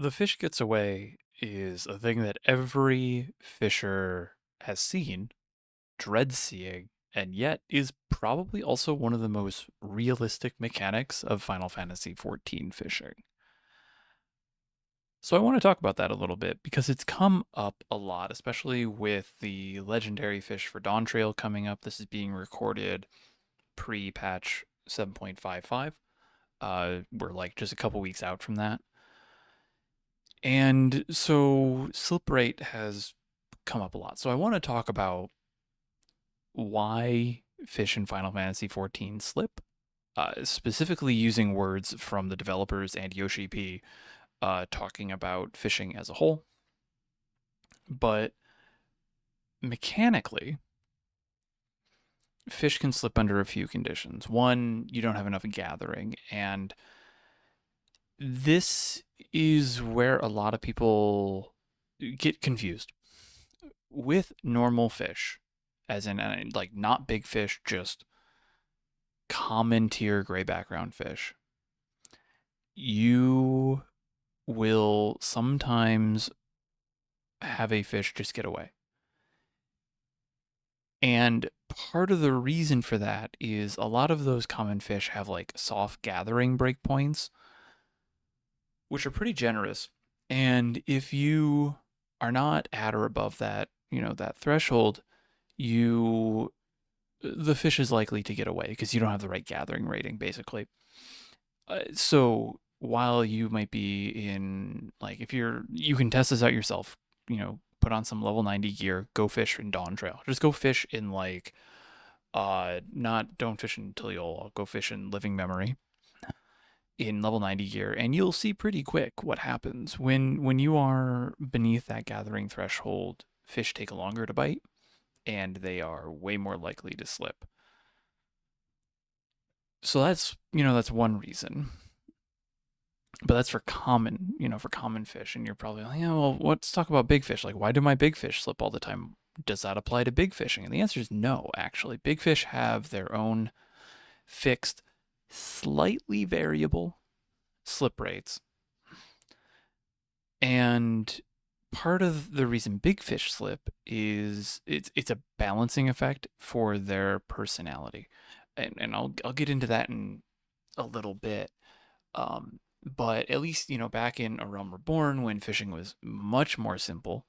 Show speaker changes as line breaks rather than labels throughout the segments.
The fish gets away is a thing that every fisher has seen, dreads seeing, and yet is probably also one of the most realistic mechanics of Final Fantasy XIV fishing. So I want to talk about that a little bit because it's come up a lot, especially with the legendary fish for Dawn Trail coming up. This is being recorded pre-patch 7.55. We're like just a couple weeks out from that. And so slip rate has come up a lot. So I want to talk about why fish in Final Fantasy XIV slip, specifically using words from the developers and Yoshi P, talking about fishing as a whole. But mechanically, fish can slip under a few conditions. One, you don't have enough gathering, and this is where a lot of people get confused with normal fish, as in like not big fish, just common tier gray background fish. You will sometimes have a fish just get away. And part of the reason for that is a lot of those common fish have like soft gathering breakpoints, which are pretty generous. And if you are not at or above that, that threshold, you the fish is likely to get away because you don't have the right gathering rating, basically. So while you might be in, like, if you can test this out yourself, put on some level 90 gear, go fish in Dawn Trail. Just go fish in like, not don't fish in Tiliol, go fish in Living Memory in level 90 gear, and you'll see pretty quick what happens when you are beneath that gathering threshold. Fish take longer to bite, and they are way more likely to slip. So that's one reason. But that's for common fish. And you're probably like, yeah, well, let's talk about big fish. Like, why do my big fish slip all the time? Does that apply to big fishing? And the answer is no, actually. Big fish have their own fixed, slightly variable slip rates. And part of the reason big fish slip is it's a balancing effect for their personality. And I'll get into that in a little bit. But at least, back in A Realm Reborn, when fishing was much more simple,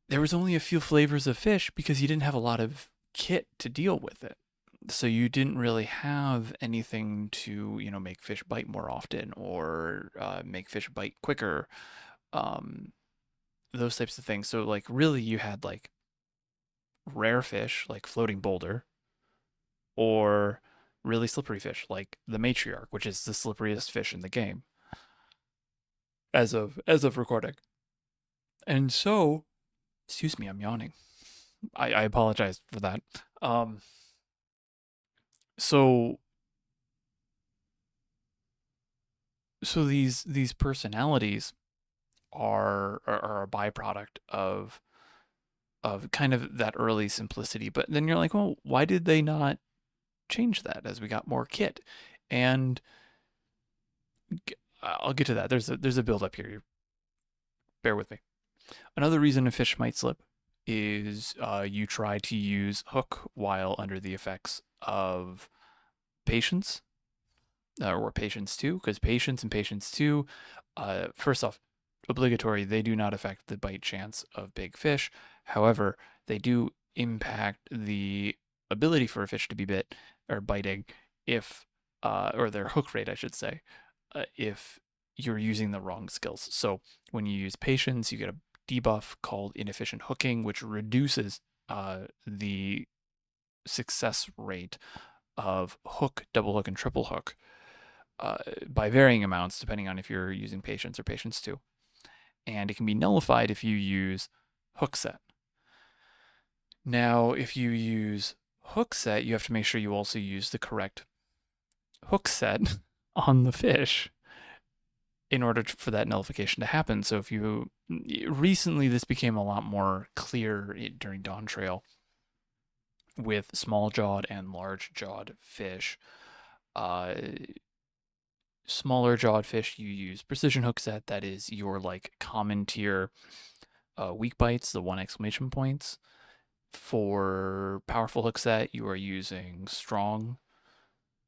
there was only a few flavors of fish because you didn't have a lot of kit to deal with it. So you didn't really have anything to, make fish bite more often or make fish bite quicker, um, those types of things. So, like, really, you had like rare fish, like floating boulder, or really slippery fish, like the matriarch, which is the slipperiest fish in the game as of recording. And so, excuse me, I'm yawning. I apologize for that. Um, so so these personalities are a byproduct of kind of that early simplicity. But then you're like, well, why did they not change that as we got more kit? And I'll get to that. There's a build up here. Bear with me. Another reason a fish might slip is you try to use hook while under the effects of patience, or patience 2, because patience and patience 2, first off, obligatory, they do not affect the bite chance of big fish. However, they do impact the ability for a fish to be bit or biting if, or their hook rate, I should say, if you're using the wrong skills. So when you use patience, you get a debuff called inefficient hooking, which reduces the success rate of hook, double hook, and triple hook by varying amounts depending on if you're using patience or patience 2. And it can be nullified if you use hook set. Now, if you use hook set, you have to make sure you also use the correct hook set on the fish in order for that nullification to happen. So if you recently, this became a lot more clear during Dawn Trail with small jawed and large jawed fish. Uh, smaller jawed fish, you use precision hook set. That is your like common tier weak bites, the one exclamation points. For powerful hook set, you are using strong.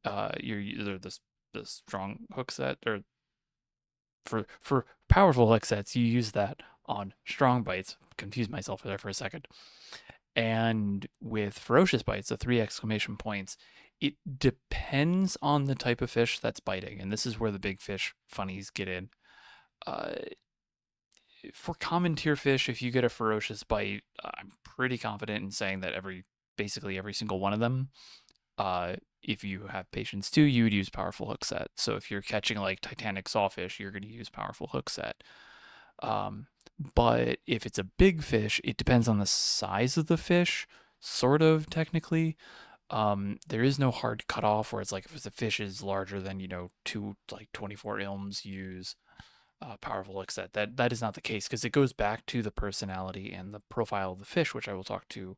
You're either the strong hook set, or for powerful hook sets, you use that on strong bites. Confused myself there for a second. And with ferocious bites, the three exclamation points, it depends on the type of fish that's biting, and this is where the big fish funnies get in. Uh, for common tier fish, if you get a ferocious bite, I'm pretty confident in saying that basically every single one of them, if you have patience too, you would use powerful hook set. So if you're catching like Titanic sawfish, you're going to use powerful hook set. Um, but if it's a big fish, it depends on the size of the fish, sort of technically. There is no hard cutoff where it's like if the fish is larger than, 24 ilms, use powerful hook set. That is not the case because it goes back to the personality and the profile of the fish, which I will talk to,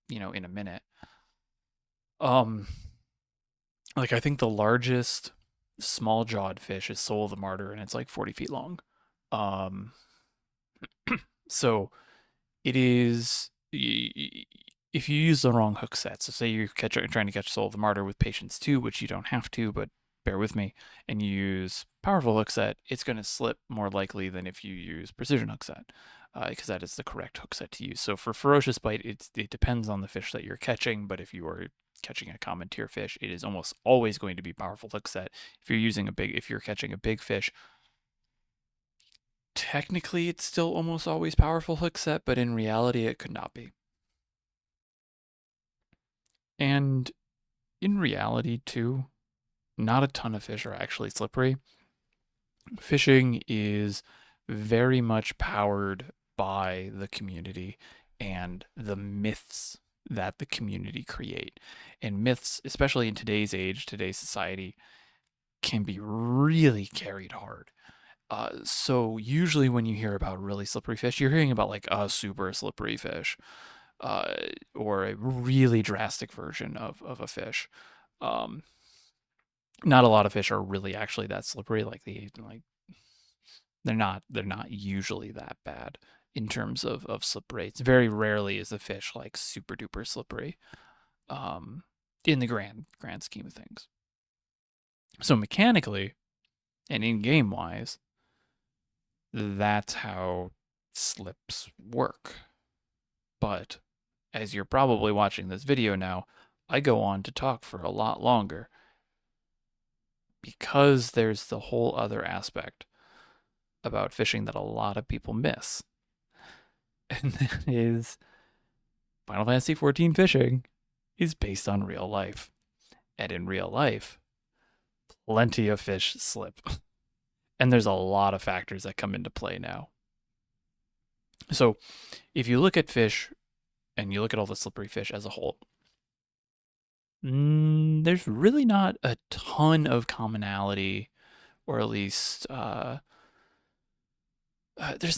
in a minute. Um, like I think the largest small jawed fish is Soul of the Martyr, and it's like 40 feet long. Um, so it is if you use the wrong hook set. So say you're trying to catch Soul of the Martyr with patience 2, which you don't have to, but bear with me, and you use powerful hook set, it's going to slip more likely than if you use precision hook set, because that is the correct hook set to use. So for ferocious bite, it depends on the fish that you're catching, but if you are catching a common tier fish, it is almost always going to be powerful hook set. If you're catching a big fish, technically it's still almost always powerful hook set, but in reality it could not be. And in reality too, not a ton of fish are actually slippery. Fishing is very much powered by the community and the myths that the community create. And myths, especially in today's age, today's society, can be really carried hard. So usually when you hear about really slippery fish, you're hearing about like a super slippery fish, uh, or a really drastic version of a fish. Um, Not a lot of fish are really actually that slippery. They're not usually that bad in terms of slip rates. Very rarely is a fish like super duper slippery, um, in the grand scheme of things. So mechanically and in game wise, that's how slips work. But as you're probably watching this video now, I go on to talk for a lot longer because there's the whole other aspect about fishing that a lot of people miss. And that is Final Fantasy XIV fishing is based on real life. And in real life, plenty of fish slip. And there's a lot of factors that come into play now. So if you look at fish and you look at all the slippery fish as a whole, there's really not a ton of commonality, or at least there's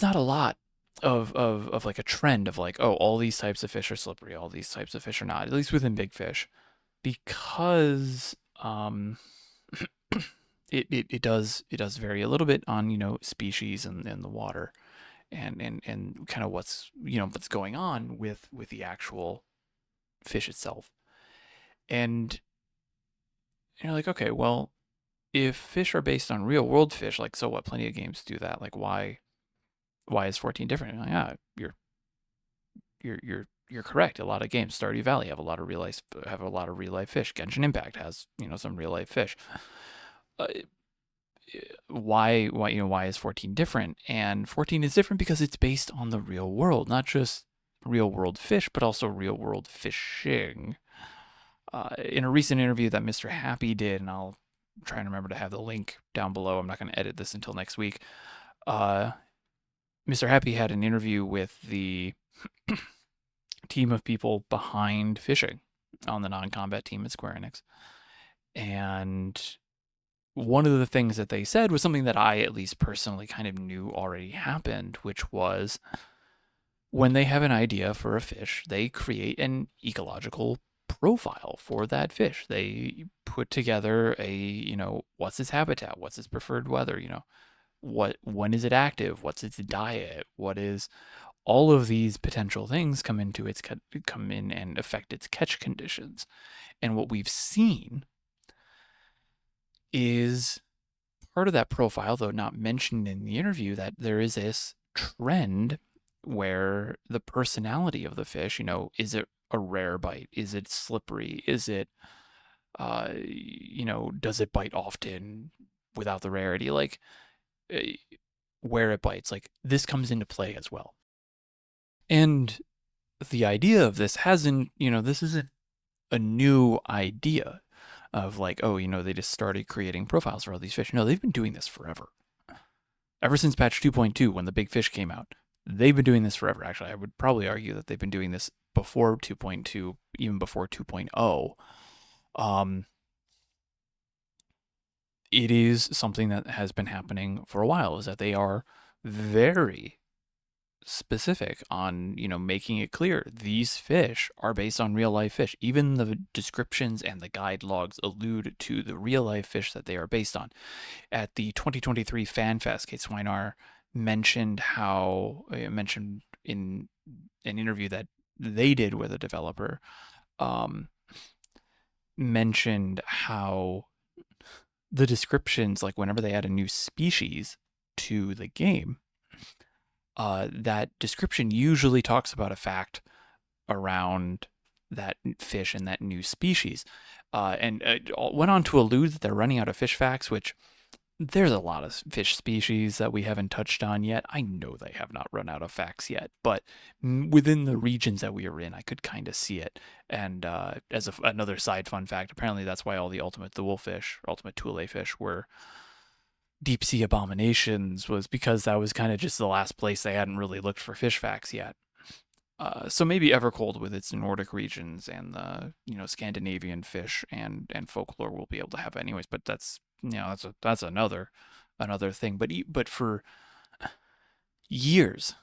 not a lot of like a trend of like, oh, all these types of fish are slippery, all these types of fish are not, at least within big fish, because it does vary a little bit on species and the water and kind of what's going on with the actual fish itself. And you're like, okay, well, if fish are based on real world fish, like, so what? Plenty of games do that. Like, why is 14 different? Like, yeah, you're correct. A lot of games, Stardew Valley have a lot of real life fish. Genshin Impact has some real life fish. Uh, why is 14 different? And 14 is different because it's based on the real world, not just real world fish, but also real world fishing. In a recent interview that Mr. Happy did, and I'll try and remember to have the link down below. I'm not going to edit this until next week. Mr. Happy had an interview with the team of people behind fishing on the non-combat team at Square Enix. And one of the things that they said was something that I at least personally kind of knew already happened, which was when they have an idea for a fish, they create an ecological profile for that fish. They put together what's its habitat, what's its preferred weather, when is it active, what's its diet, what is all of these potential things come in and affect its catch conditions. And what we've seen is part of that profile, though not mentioned in the interview, that there is this trend where the personality of the fish, is it a rare bite? Is it slippery? Is it, does it bite often without the rarity? Like, where it bites, like this comes into play as well. And the idea of this this isn't a new idea of like, oh, they just started creating profiles for all these fish. No, they've been doing this forever. Ever since patch 2.2, when the big fish came out, they've been doing this forever. Actually, I would probably argue that they've been doing this before 2.2, even before 2.0. It is something that has been happening for a while, is that they are very specific on making it clear these fish are based on real life fish. Even the descriptions and the guide logs allude to the real life fish that they are based on. At the 2023 Fan Fest, Kate Swinar mentioned in an interview that they did with a developer, mentioned how the descriptions, like whenever they add a new species to the game, that description usually talks about a fact around that fish and that new species. And it went on to allude that they're running out of fish facts, which there's a lot of fish species that we haven't touched on yet. I know they have not run out of facts yet, but within the regions that we are in, I could kind of see it. And as another side fun fact, apparently that's why all the ultimate tule fish were deep sea abominations, was because that was kind of just the last place they hadn't really looked for fish facts yet. So maybe Evercold with its Nordic regions and the Scandinavian fish and folklore will be able to have anyways. But that's that's another thing. But for years,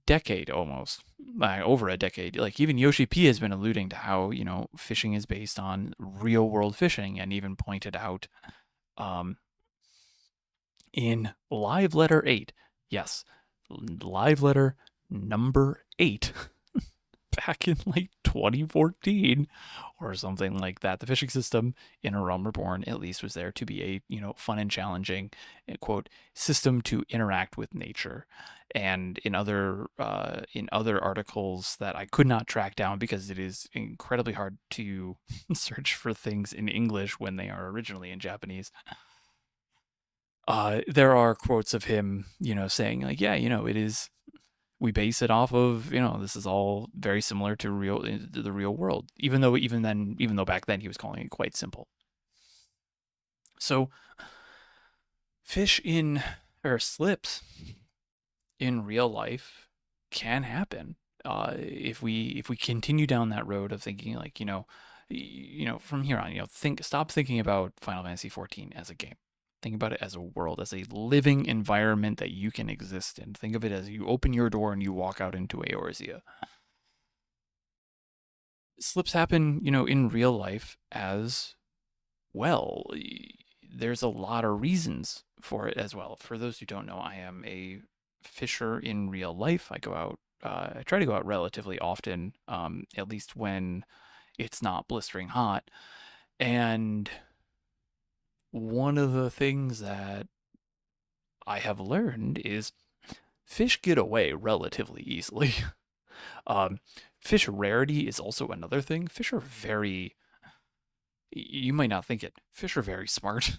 decade almost, over a decade, like even Yoshi P has been alluding to how fishing is based on real world fishing, and even pointed out in live letter 8, yes, live letter number 8, back in like 2014 or something like that, the fishing system in A Realm Reborn at least was there to be a fun and challenging, quote, system to interact with nature. And in other articles that I could not track down because it is incredibly hard to search for things in English when they are originally in Japanese, there are quotes of him, saying like, yeah, it is, we base it off of, this is all very similar to the real world, even though back then he was calling it quite simple. So slips in real life can happen. If we continue down that road of thinking like, from here on, stop thinking about Final Fantasy XIV as a game. Think about it as a world, as a living environment that you can exist in. Think of it as you open your door and you walk out into Eorzea. Slips happen, in real life as well. There's a lot of reasons for it as well. For those who don't know, I am a fisher in real life. I go out, I try to go out relatively often, at least when it's not blistering hot. And one of the things that I have learned is fish get away relatively easily. Fish rarity is also another thing. Fish are you might not think it, fish are very smart,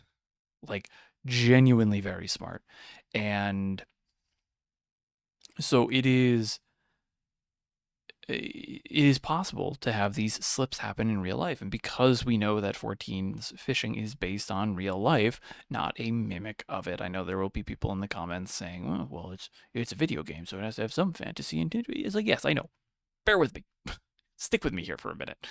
like genuinely very smart. And so it is possible to have these slips happen in real life. And because we know that 14's fishing is based on real life, not a mimic of it. I know there will be people in the comments saying, oh, well, it's a video game, so it has to have some fantasy. And it's like, yes, I know. Bear with me. Stick with me here for a minute.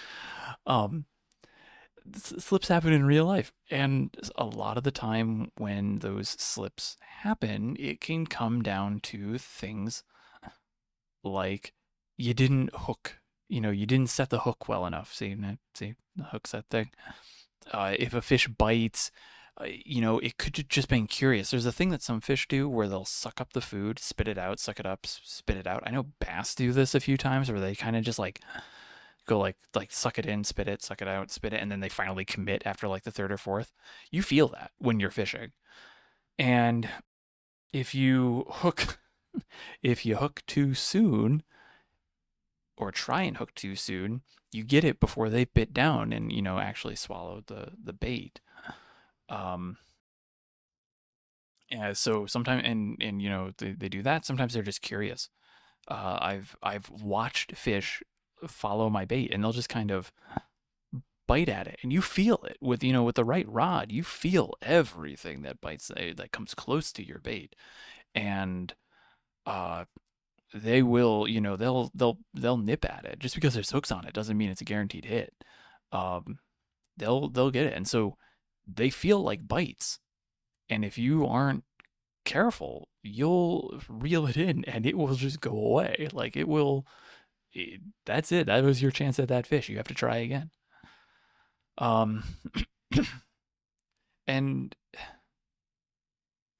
Slips happen in real life. And a lot of the time when those slips happen, it can come down to things like you didn't hook you didn't set the hook well enough. See the hook set thing. If a fish bites, it could have just been curious. There's a thing that some fish do where they'll suck up the food, spit it out, suck it up, spit it out. I know bass do this a few times where they kind of just like go like suck it in, spit it, suck it out, spit it, and then they finally commit after like the third or fourth. You feel that when you're fishing. And if you hook if you hook too soon or try and hook too soon, you get it before they bit down and actually swallow the bait. Um, yeah, so sometimes and they do that. Sometimes they're just curious. I've watched fish follow my bait and they'll just kind of bite at it and you feel it with the right rod. You feel everything that bites that comes close to your bait. And uh they will, they'll nip at it. Just because there's hooks on it doesn't mean it's a guaranteed hit. Um they'll get it. And so they feel like bites. And if you aren't careful, you'll reel it in and it will just go away. Like that's it. That was your chance at that fish. You have to try again. Um and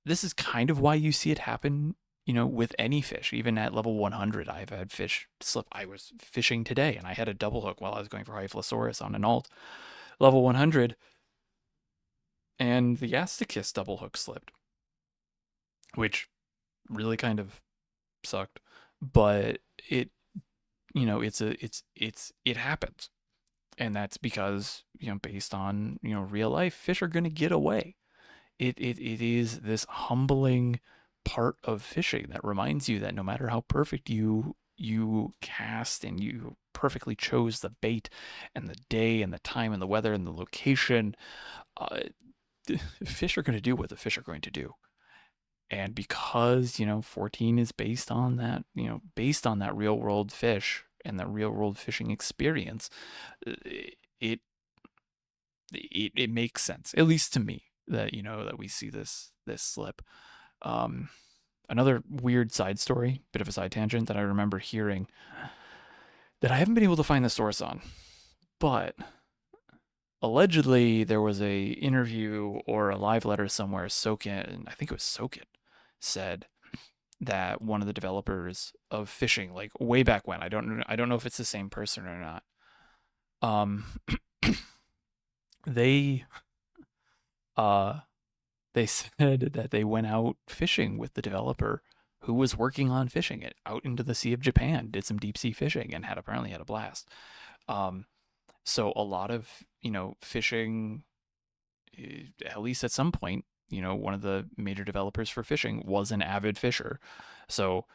this is kind of why you see it happen, with any fish. Even at level 100, I've had fish slip. I was fishing today and I had a double hook while I was going for Hyphalosaurus on an alt level 100, and the Asticus double hook slipped, which really kind of sucked. But it happens, and that's because based on real life, fish are gonna get away. It is this humbling part of fishing that reminds you that no matter how perfect you cast and you perfectly chose the bait and the day and the time and the weather and the location, uh, fish are going to do what the fish are going to do. And because 14 is based on that, based on that real world fish and that real world fishing experience, it it makes sense, at least to me, that that we see this slip. Um, Another weird side story, bit of a side tangent that I remember hearing that I haven't been able to find the source on, but allegedly there was a interview or a live letter somewhere. Soken, I think it was Soken, said that one of the developers of fishing, like way back when, I don't know if it's the same person or not. Um, they uh they said that they went out fishing with the developer who was working on fishing it out into the Sea of Japan, did some deep sea fishing, and had apparently had a blast. Um, so a lot of fishing, at least at some point, one of the major developers for fishing was an avid fisher. So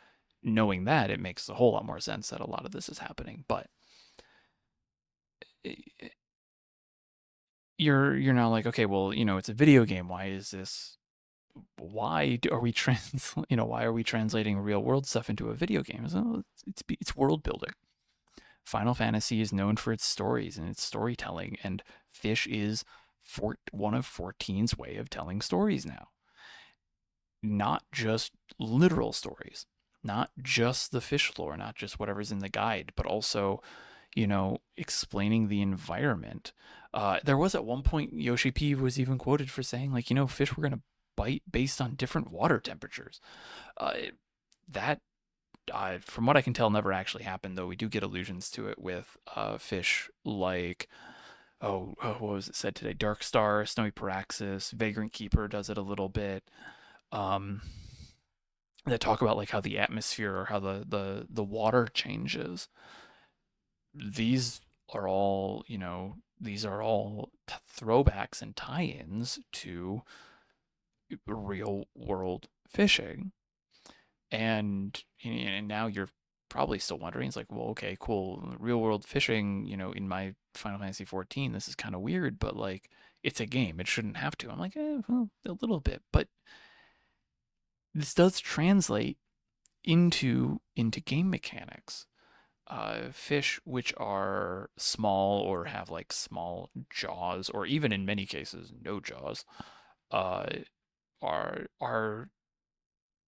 knowing that, it makes a whole lot more sense that a lot of this is happening. But you're now like, okay, well, it's a video game. Why is this? Are we why are we translating real world stuff into a video game? So it's world building. Final Fantasy is known for its stories and its storytelling, and Fish is one of 14's way of telling stories now. Not just literal stories, not just the fish lore, not just whatever's in the guide, but also, explaining the environment. There was at one point Yoshi P was even quoted for saying, like, fish were gonna bite based on different water temperatures. Uh, that from what I can tell, never actually happened, though we do get allusions to it with fish like, what was it said today? Dark Star, Snowy Paraxis, Vagrant Keeper does it a little bit. Um, that talk about like how the atmosphere or how the water changes. These are all, these are all throwbacks and tie-ins to real world fishing. And now you're probably still wondering, it's like, well, okay, cool, real world fishing, in my Final Fantasy 14, this is kind of weird, but like, it's a game, it shouldn't have to. I'm like, well, a little bit, but this does translate into game mechanics. Fish which are small or have like small jaws, or even in many cases no jaws, uh, are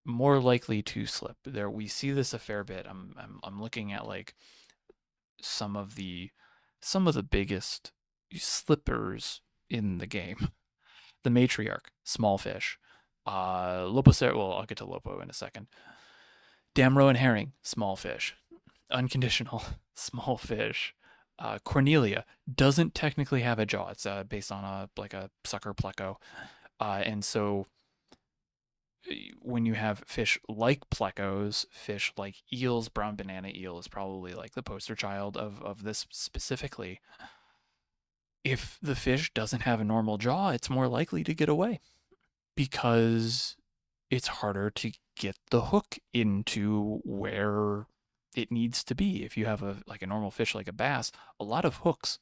more likely to slip. There we see this a fair bit. I'm looking at like some of the biggest slippers in the game. The matriarch, small fish. Lopocer, well, I'll get to Lopo in a second. Damro and herring, small fish. Unconditional, small fish. Cornelia doesn't technically have a jaw. It's based on a sucker pleco, and so when you have fish like plecos, fish like eels, brown banana eel is probably like the poster child of this specifically. If the fish doesn't have a normal jaw, it's more likely to get away because it's harder to get the hook into where it needs to be. If you have a normal fish like a bass, a lot of hooks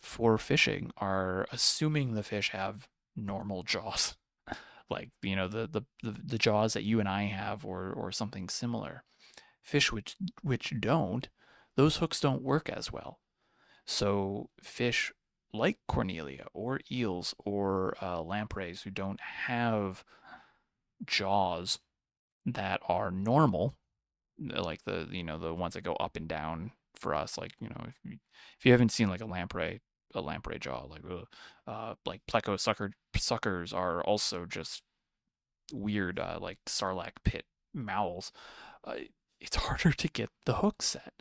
for fishing are assuming the fish have normal jaws. Like, the jaws that you and I have or something similar. Fish which don't, those hooks don't work as well. So fish like Cornelia or eels or lampreys who don't have jaws that are normal, like the ones that go up and down for us, like if you haven't seen like a lamprey jaw, like pleco suckers are also just weird, like sarlacc pit mouths. uh, it's harder to get the hook set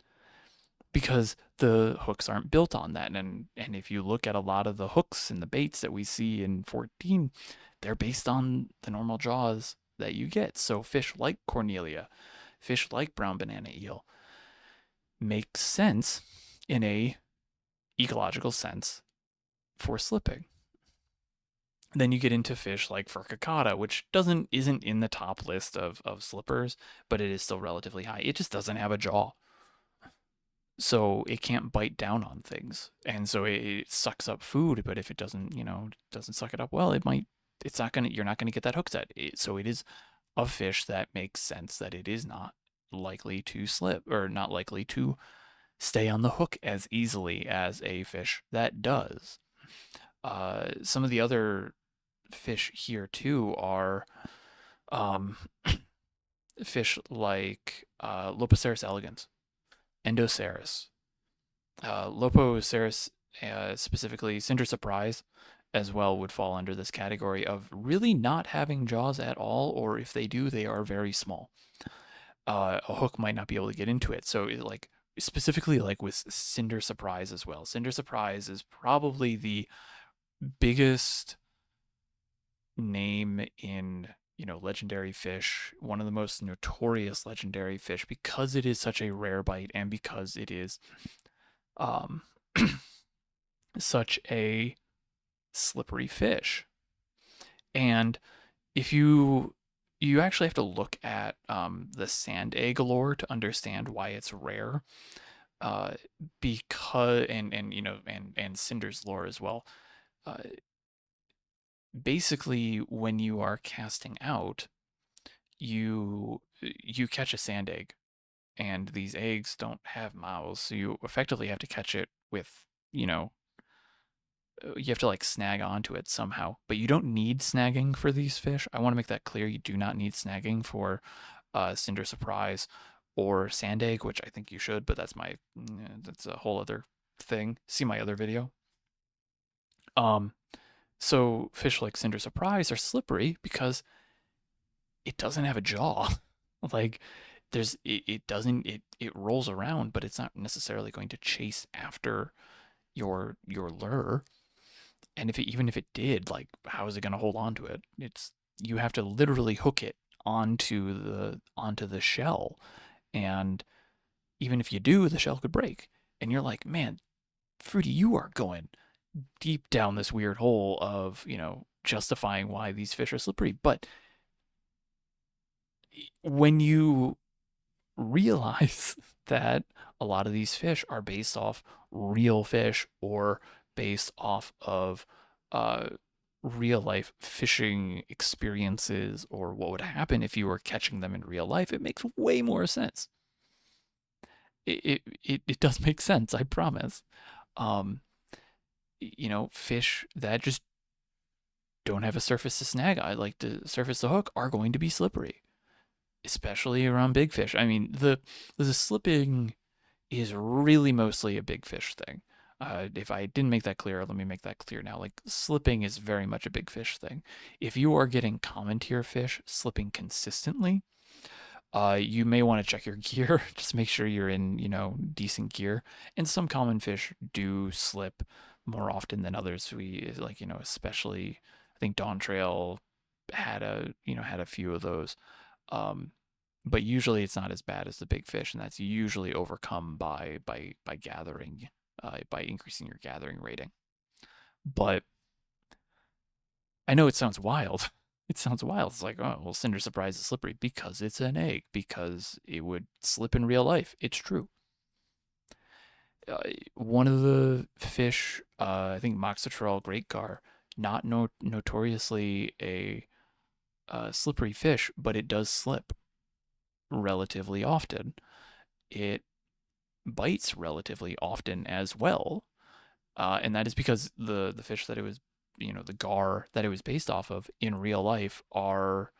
because the hooks aren't built on that. And if you look at a lot of the hooks and the baits that we see in 14, they're based on the normal jaws that you get. So fish like Cornelia, fish like brown banana eel make sense in a ecological sense for slipping. Then you get into fish like furcicata, which isn't in the top list of slippers, but it is still relatively high. It just doesn't have a jaw, so it can't bite down on things, and so it sucks up food. But if it doesn't suck it up well, you're not gonna get that hook set. So it is a fish that makes sense that it is not likely to slip or not likely to stay on the hook as easily as a fish that does. Some of the other fish here too are um, fish like Lopoceros elegans, Endoceras, Lopoceros, specifically Cinder Surprise, as well would fall under this category of really not having jaws at all, or if they do, they are very small. A hook might not be able to get into it. So specifically like with Cinder Surprise as well. Cinder Surprise is probably the biggest name in legendary fish, one of the most notorious legendary fish because it is such a rare bite and because it is um such a slippery fish. And if you actually have to look at the sand egg lore to understand why it's rare, uh, because and Cinder's lore as well. Uh, Basically, when you are casting out, you catch a sand egg, and these eggs don't have mouths, so you effectively have to catch it with you know you have to like snag onto it somehow. But you don't need snagging for these fish. I want to make that clear. You do not need snagging for Cinder Surprise or Sand Egg, which I think you should, but that's a whole other thing. See my other video. Um, so fish like Cinder Surprise are slippery because it doesn't have a jaw. Like it doesn't it rolls around, but it's not necessarily going to chase after your lure. And even if it did, like how is it going to hold on to it? You have to literally hook it onto the shell, and even if you do, the shell could break. And you're like, man, Fruity, you are going deep down this weird hole of justifying why these fish are slippery. But when you realize that a lot of these fish are based off real fish or based off of uh, real life fishing experiences or what would happen if you were catching them in real life, it makes way more sense. It does make sense, I promise. Um, Fish that just don't have a surface to snag, I like to surface the hook, are going to be slippery, especially around big fish. I mean, the slipping is really mostly a big fish thing. If I didn't make that clear, let me make that clear now. Like, slipping is very much a big fish thing. If you are getting common tier fish slipping consistently, you may want to check your gear. Just make sure you're in, decent gear. And some common fish do slip more often than others. We like, especially I think Dawn Trail had a few of those. Um, but usually it's not as bad as the big fish, and that's usually overcome by gathering, by increasing your gathering rating. But I know it sounds wild. It sounds wild. It's like, oh, well, Cinder Surprise is slippery because it's an egg, because it would slip in real life. It's true. One of the fish, I think Moxitral Great Gar, not notoriously a slippery fish, but it does slip relatively often. It bites relatively often as well, and that is because the fish that it was, the gar that it was based off of in real life are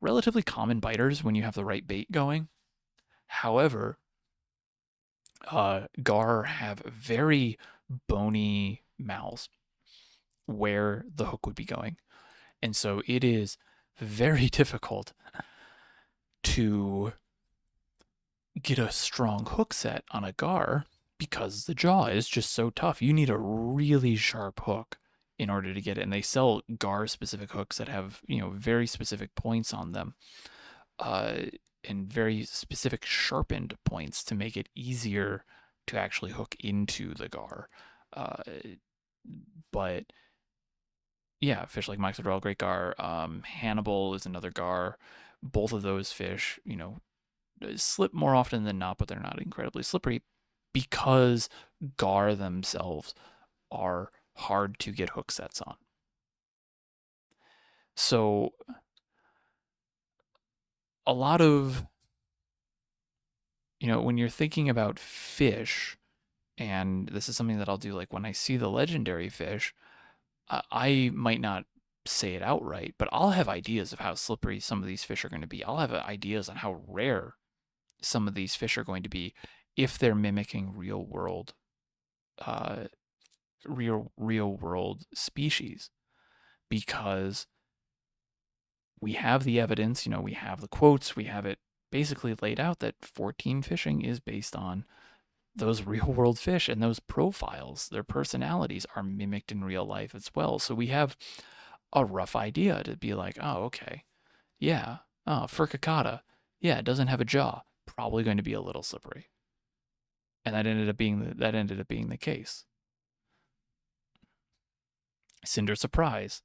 relatively common biters when you have the right bait going. However, gar have very bony mouths where the hook would be going, and so it is very difficult to get a strong hook set on a gar because the jaw is just so tough. You need a really sharp hook in order to get it. And they sell gar specific hooks that have, very specific points on them, uh, and very specific sharpened points to make it easier to actually hook into the gar. Uh, but yeah, fish like Mixodrel, great gar. Hannibal is another gar. Both of those fish, slip more often than not, but they're not incredibly slippery because gar themselves are hard to get hook sets on. So a lot of, when you're thinking about fish, and this is something that I'll do like when I see the legendary fish, I might not say it outright, but I'll have ideas of how slippery some of these fish are going to be. I'll have ideas on how rare some of these fish are going to be if they're mimicking uh, real world species, because we have the evidence, we have the quotes, we have it basically laid out that 14 fishing is based on those real world fish, and those profiles, their personalities are mimicked in real life as well. So we have a rough idea to be like, oh, okay, yeah, oh, furcicata, yeah, it doesn't have a jaw, probably going to be a little slippery, and that ended up being the case. Cinder Surprise,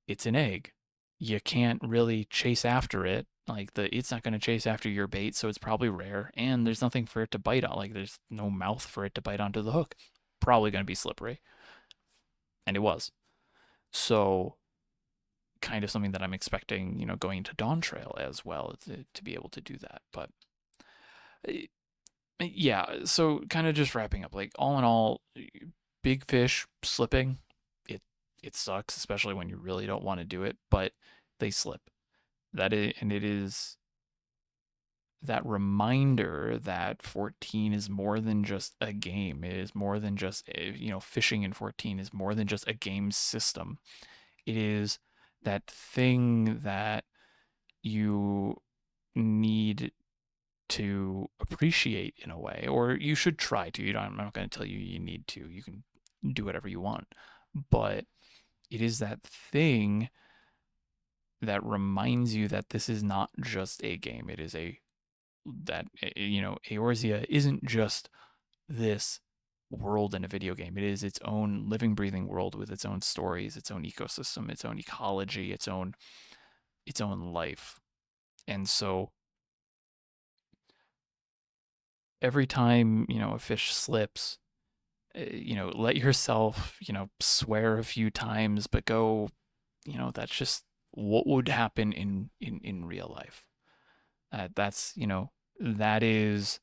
it's an egg. You can't really chase after it. Like it's not going to chase after your bait, so it's probably rare. And there's nothing for it to bite on. Like there's no mouth for it to bite onto the hook. Probably going to be slippery, and it was. So kind of something that I'm expecting, going to Dawn Trail as well to be able to do that. But yeah, so kind of just wrapping up. Like all in all, big fish slipping, it it sucks, especially when you really don't want to do it, but they slip. And it is that reminder that 14 is more than just a game. It is more than just, fishing in 14 is more than just a game system. It is that thing that you need to appreciate in a way, or you should try to. I'm not going to tell you you need to. You can do whatever you want. But it is that thing that reminds you that this is not just a game. It is that Eorzea isn't just this world in a video game. It is its own living, breathing world with its own stories, its own ecosystem, its own ecology, its own life. And so every time, a fish slips, let yourself, swear a few times, but go, that's just what would happen in real life. That is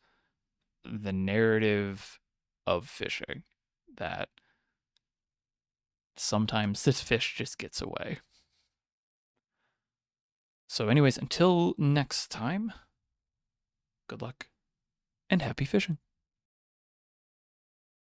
the narrative of fishing, that sometimes this fish just gets away. So, anyways, until next time, good luck and happy fishing.